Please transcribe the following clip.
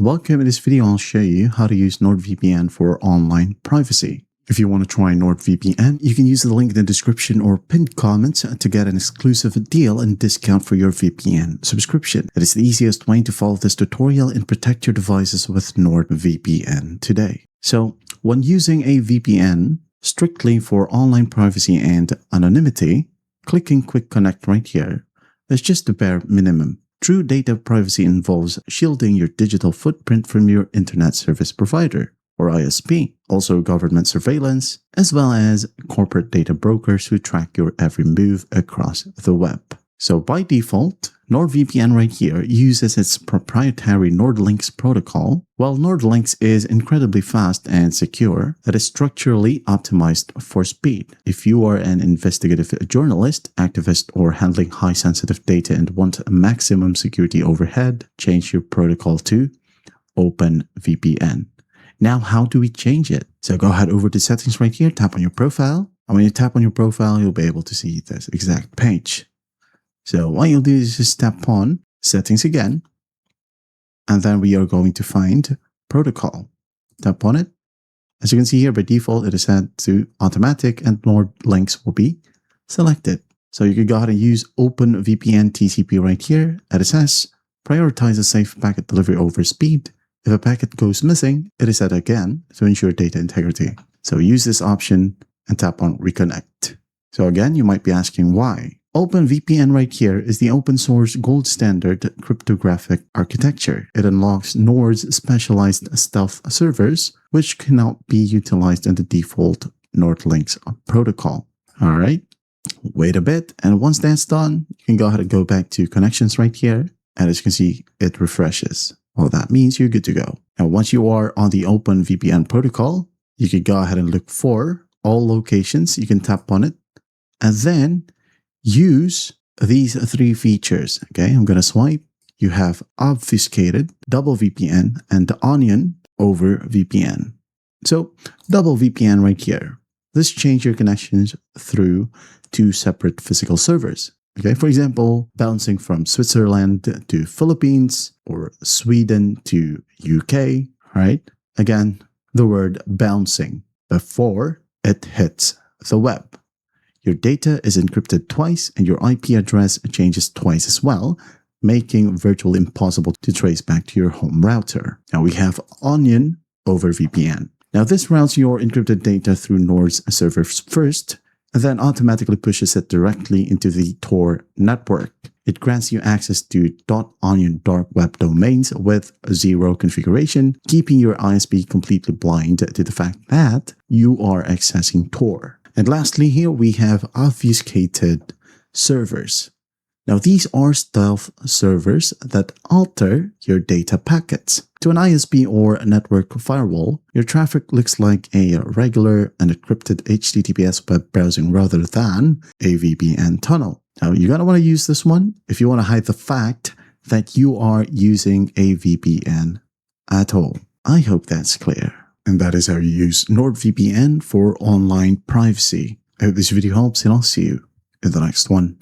Welcome. In this video, I'll show you how to use NordVPN for online privacy. If you want to try NordVPN, you can use the link in the description or pinned comments to get an exclusive deal and discount for your VPN subscription. It is the easiest way to follow this tutorial and protect your devices with NordVPN today. So, when using a VPN strictly for online privacy and anonymity, clicking Quick Connect right here is just the bare minimum. True data privacy involves shielding your digital footprint from your internet service provider, or ISP, also government surveillance, as well as corporate data brokers who track your every move across the web. So by default, NordVPN right here uses its proprietary NordLynx protocol. While NordLynx is incredibly fast and secure, it is structurally optimized for speed. If you are an investigative journalist, activist, or handling high sensitive data and want maximum security overhead, change your protocol to OpenVPN. Now, how do we change it? So go ahead over to settings right here, tap on your profile. And when you tap on your profile, you'll be able to see this exact page. So what you'll do is just tap on settings again, and then we are going to find protocol. Tap on it. As you can see here, by default, it is set to automatic and NordLynx will be selected. So you can go ahead and use OpenVPN TCP right here. It says prioritize a safe packet delivery over speed. If a packet goes missing, it is set again to ensure data integrity. So use this option and tap on reconnect. So again, you might be asking why. OpenVPN right here is the open source gold standard cryptographic architecture. It unlocks Nord's specialized stealth servers, which cannot be utilized in the default NordLynx protocol. All right, wait a bit. And once that's done, you can go ahead and go back to connections right here. And as you can see, it refreshes. Well, that means you're good to go. And once you are on the OpenVPN protocol, you can go ahead and look for all locations. You can tap on it and then use these three features. Okay, I'm going to swipe. You have obfuscated, double VPN, and the onion over VPN. So double VPN right here. This changes your connections through two separate physical servers. Okay, for example, bouncing from Switzerland to Philippines or Sweden to UK, right? Again, the word bouncing before it hits the web. Your data is encrypted twice and your IP address changes twice as well, making virtually impossible to trace back to your home router. Now we have onion over VPN. Now this routes your encrypted data through Nord's servers first, and then automatically pushes it directly into the Tor network. It grants you access to .onion dark web domains with zero configuration, keeping your ISP completely blind to the fact that you are accessing Tor. And lastly, here we have obfuscated servers. Now, these are stealth servers that alter your data packets. To an ISP or a network firewall, your traffic looks like a regular and encrypted HTTPS web browsing rather than a VPN tunnel. Now, you're going to want to use this one if you want to hide the fact that you are using a VPN at all. I hope that's clear. And that is how you use NordVPN for online privacy. I hope this video helps, and I'll see you in the next one.